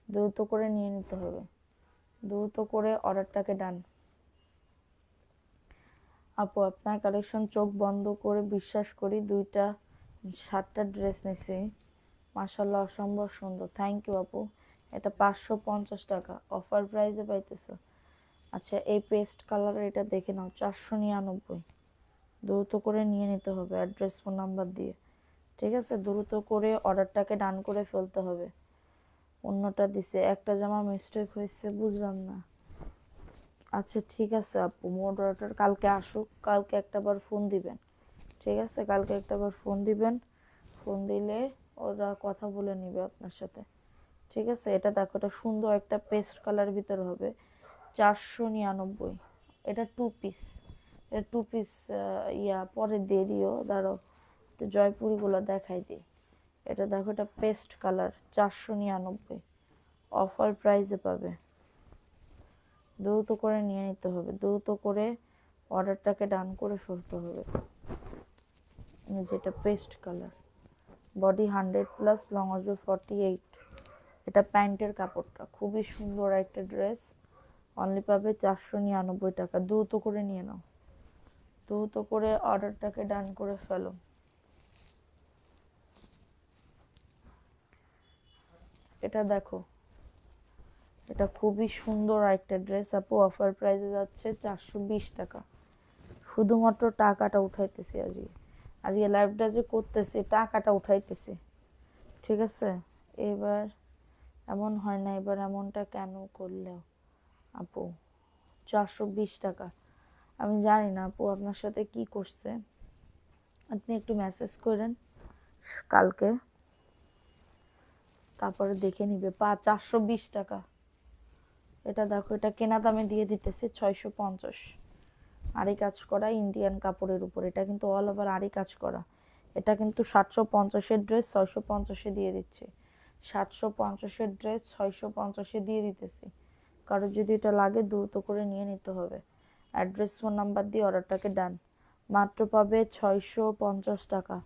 দ্রুত করে নিয়ে নিতে হবে, দ্রুত করে অর্ডারটাকে ডান। আপু আপনার কালেকশন চোখ বন্ধ করে বিশ্বাস করি, 7টা ড্রেস নিছি, মাশাল্লাহ অসম্ভব সুন্দর। থ্যাংক ইউ আপু। এটা 550 টাকা, অফার প্রাইসে পাইতেছো। আচ্ছা এই পেস্ট কালারের এটা দেখে নাও, 499। দ্রুত করে নিয়ে নিতে হবে অ্যাড্রেস ফোন নাম্বার দিয়ে, ঠিক আছে? দ্রুত করে অর্ডারটাকে ডান করে ফেলতে হবে। অন্যটা দিছে, একটা জামা মিস্টেক হয়েছে, বুঝলাম না। আচ্ছা ঠিক আছে আপু, মডারেটর কালকে আসুক, কালকে একটাবার ফোন দিবেন, ঠিক আছে? কালকে একটাবার ফোন দিবেন, ফোন দিলে ওরা কথা বলে নিবে আপনার সাথে, ঠিক আছে? এটা দেখো এটা সুন্দর একটা পেস্ট কালার ভিতরে হবে, 499। এটা টু পিস, এটা টু পিস। ইয়া পরে দিয়ে দিও, দাঁড়াও তো জয়পুরিগুলো দেখাই দিই। এটা দেখো এটা পেস্ট কালার, 499, অফার প্রাইসে পাবে। দ্রুত করে নিয়ে নিতে হবে, দ্রুত করে অর্ডারটাকে ডান করে ফেলতে হবে। যেটা পেস্ট কালার, বডি 100+, লং অজু 48। এটা প্যান্টের কাপড়টা, খুবই সুন্দর একটা ড্রেস। অনলি পাবে 499 টাকা। দ্রুত করে নিয়ে নাও, দ্রুত করে অর্ডারটাকে ডান করে ফেলো। এটা দেখো, এটা খুবই সুন্দর একটা ড্রেস আপু। অফার প্রাইসে যাচ্ছে 420 টাকা। শুধুমাত্র টাকাটা উঠাইতেছি আজকে, আজকে লাইভটা যে করতেছি টাকাটা উঠাইতেছি, ঠিক আছে? এবার এমন হয় না, এবার এমনটা কেন করলে আপু? 420 টাকা। আমি জানি না আপু আপনার সাথে কি করছে, আপনি একটু মেসেজ করেন কালকে, তারপরে দেখে নিবে। 420 টাকা। এটা দেখো, এটা কেনা দামে দিয়ে দিতেছি 650। আড়ি কাজ করা ইন্ডিয়ান কাপড়ের উপর, এটা কিন্তু অল ওভার আড়ি কাজ করা। এটা কিন্তু 750-এর ড্রেস 650-এ দিয়ে দিচ্ছি। 750-এর ড্রেস 650-এ দিয়ে দিতেছি। কারোর যদি এটা লাগে দ্রুত করে নিয়ে নিতে হবে। অ্যাড্রেস, ফোন নাম্বার দিয়ে অর্ডারটাকে ডান। মাত্র পাবে 650 টাকা।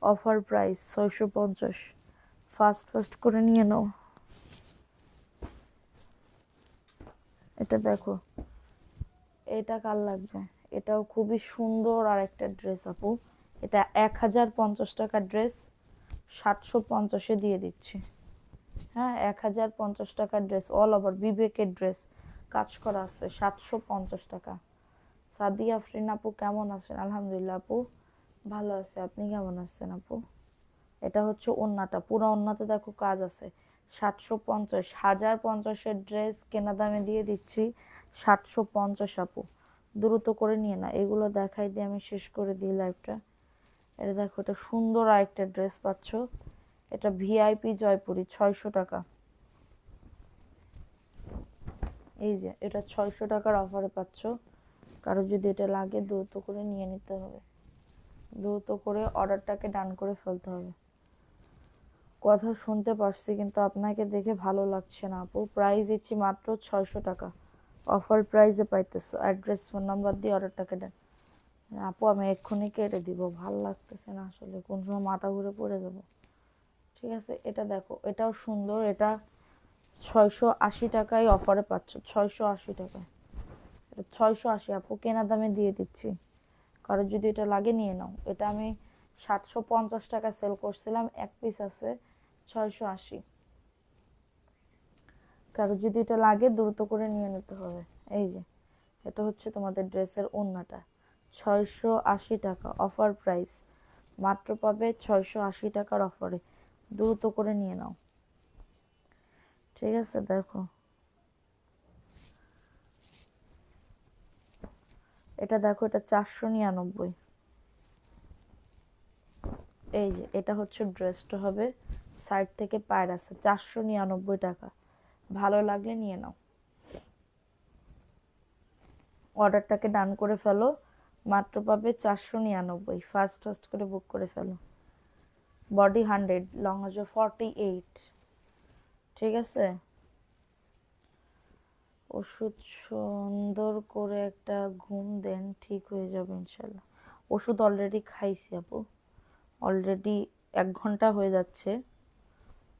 Offer price 650। ফাস্ট ফাস্ট করে নিয়ে নাও। এটা দেখো, এটা কার লাগবে? এটাও খুবই সুন্দর আর একটা ড্রেস আপু। এটা 1050 টাকার ড্রেস 750-এ দিয়ে দিচ্ছি। হ্যাঁ, 1050 টাকার ড্রেস, অল ওভার বিবেকের ড্রেস, কাজ করা আছে, 750 টাকা। সাদিয়া আফরিন আপু কেমন আছেন? আলহামদুলিল্লাহ আপু, ভালো আছে। আপনি কেমন আছেন আপু? এটা হচ্ছে ওন্নাটা, পুরো ওন্নাতে দেখো কাজ আছে। 750, 1050-এর ড্রেস কেনা দামে দিয়ে দিচ্ছি 750 আপু। দ্রুত করে নিয়ে না, এগুলো দেখাই দিয়ে আমি শেষ করে দিই লাইভটা। এটা দেখো, এটা সুন্দর আরেকটা ড্রেস পাচ্ছ। এটা ভিআইপি জয়পুরি, 600 টাকা। এই যে এটা 600 টাকার অফারে পাচ্ছ। কারো যদি এটা লাগে দ্রুত করে নিয়ে নিতে হবে, দ্রুত করে অর্ডারটাকে ডান করে ফেলতে হবে। কথা শুনতে পারছি কিন্তু আপনাকে দেখে ভালো লাগছে না আপু। প্রাইস দিচ্ছি মাত্র 600 টাকা। অফার প্রাইসে পাইতেছো। অ্যাড্রেস, ফোন নাম্বার দিয়ে অর্ডারটাকে দেন। আপু আমি এক্ষুনি কেটে দিব, ভাল লাগতেছে না আসলে, কোন সময় মাথা ঘুরে পড়ে যাবো। ঠিক আছে, এটা দেখো, এটাও সুন্দর। এটা 680 টাকায় অফারে পাচ্ছ, 680 টাকায়। এটা 680 আপু, কেনা দামে দিয়ে দিচ্ছি। কারোর যদি এটা লাগে নিয়ে নাও। এটা আমি 750 টাকা সেল করছিলাম, এক পিস আছে 680। কারোর যদি এটা লাগে দ্রুত করে নিয়ে নিতে হবে। এই যে এটা হচ্ছে তোমাদের ড্রেসের ওড়নাটা, 680 টাকা অফার প্রাইস। মাত্র পাবে 680 টাকার অফারে। দ্রুত করে নিয়ে নাও, ঠিক আছে? দেখো, এটা দেখো, এটা 499। এই যে এটা হচ্ছে ড্রেসটা হবে, সাইড থেকে পায়ের আছে, 499 টাকা। ভালো লাগলে নিয়ে নাও, অর্ডারটাকে ডান করে ফেলো। মাত্র পাবে 499। ফাস্ট ফাস্ট করে বুক করে ফেলো। বডি 100, লং হচ্ছে 48, ঠিক আছে? ওষুধ সুন্দর করে একটা ঘুম দেন, ঠিক হয়ে যাবে ইনশাল্লাহ। ওষুধ অলরেডি খাইছি আপু, অলরেডি 1 ঘন্টা হয়ে যাচ্ছে।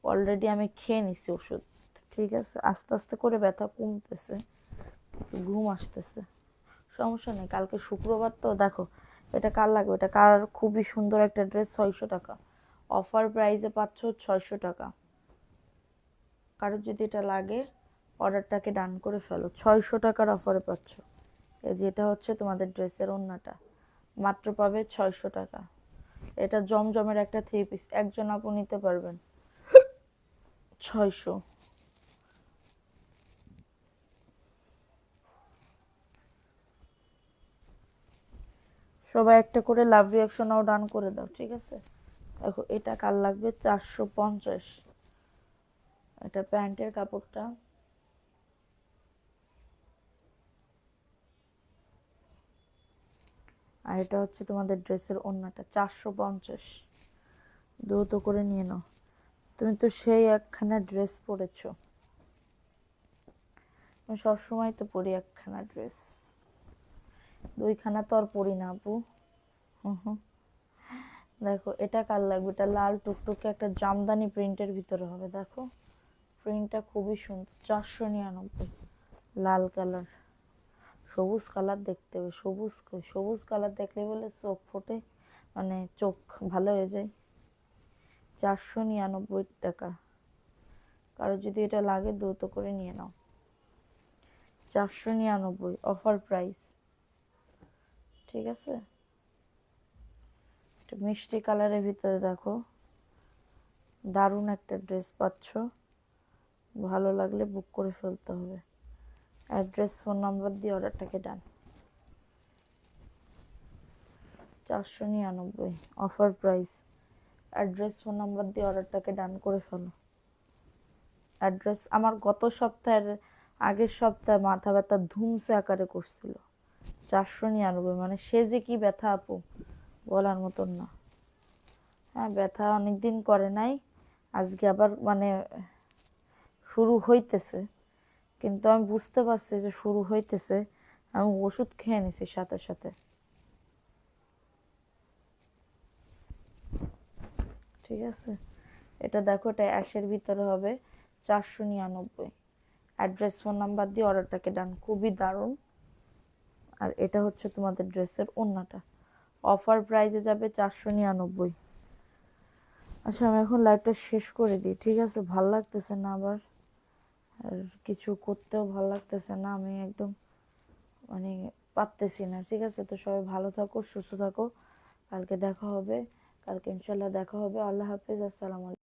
অলরেডি আমি খেয়ে নিছি ওষুধ, ঠিক আছে? আস্তে আস্তে করে ব্যথা কমতেছে, ঘুম আসতেছে, সমস্যা নেই। কালকে শুক্রবার তো। দেখো, এটা কার লাগবে? এটা কার? খুবই সুন্দর একটা ড্রেস, 600 টাকা। অফার প্রাইসে পাচ্ছ 600 টাকা। কারোর যদি এটা লাগে অর্ডারটাকে ডান করে ফেলো। 600 টাকার অফারে পাচ্ছ। এই যে এটা হচ্ছে তোমাদের ড্রেসের ওড়নাটা, মাত্র পাবে 600 টাকা। এটা জমজমের একটা 3 পিস, একজন আপু নিতে পারবেন, 600। সবাই একটা করে লাভ রিয়াকশনও ডান করে দাও, ঠিক আছে? দেখো, এটা কার লাগবে? 450। এটা প্যান্টের কাপড়টা, আর এটা হচ্ছে তোমাদের ড্রেসের ওড়নাটা, 450। দ্রুত করে নিয়ে নাও। তুমি তো সেই একখানা ড্রেস পরেছো, আমি সবসময় তো পরি একখানা ড্রেস, 2খানা তো আর পরি না আপু। হুম হুম, দেখো এটা কার লাগবে, এটা লাল টুকটুকে একটা জামদানি প্রিন্টের ভিতরে হবে। দেখো প্রিন্টটা খুবই সুন্দর, 499, লাল কালার। সবুজ কালার দেখতে হবে, সবুজ কই, সবুজ কালার দেখলে বলে চোখ ফোটে, মানে চোখ ভালো হয়ে যায়। 499 টাকা। কারো যদি এটা লাগে দ্রুত করে নিয়ে নাও। 499 অফার প্রাইস, ঠিক আছে। একটা মিষ্টি কালারের ভিতরে দেখো দারুণ একটা ড্রেস পাচ্ছ, ভালো লাগলে বুক করে ফেলতে হবে। অ্যাড্রেস ফোন নাম্বার দিয়ে অর্ডারটাকে ডান। 499 offer price. Address phone number দিয়ে অর্ডারটাকে ডান করে ফেলো। অ্যাড্রেস আমার গত সপ্তাহের আগের সপ্তাহে মাথা ব্যথা ধুমসে আকারে করছিল। 499, মানে সে যে কি ব্যথা আপু বলার মতন না। হ্যাঁ ব্যথা অনেকদিন করে নাই, আজকে আবার মানে শুরু হইতেছে, কিন্তু আমি বুঝতে পারছি যে শুরু হইতেছে, আমি ওষুধ খেয়ে নিছি সাথে সাথে, ঠিক আছে। এটা দেখো এটা অ্যাশের ভিতরে হবে, 499। অ্যাড্রেস ফোন নাম্বার দিয়ে অর্ডারটাকে ডান, খুবই দারুণ। আর এটা হচ্ছে তোমাদের ড্রেসের ওড়নাটা, অফার প্রাইসে যাবে 499। আচ্ছা আমি এখন লাইভটা শেষ করে দিই, ঠিক আছে, ভাল লাগতেছে না আবার, আর কিছু করতেও ভাল লাগতেছে না, আমি একদম মানে পারতেছি না, ঠিক আছে। তো সবাই ভালো থাকো, সুস্থ থাকো, কালকে দেখা হবে, কালকে ইনশাল্লাহ দেখা হবে। আল্লাহ হাফিজ, আসসালামু আলাইকুম।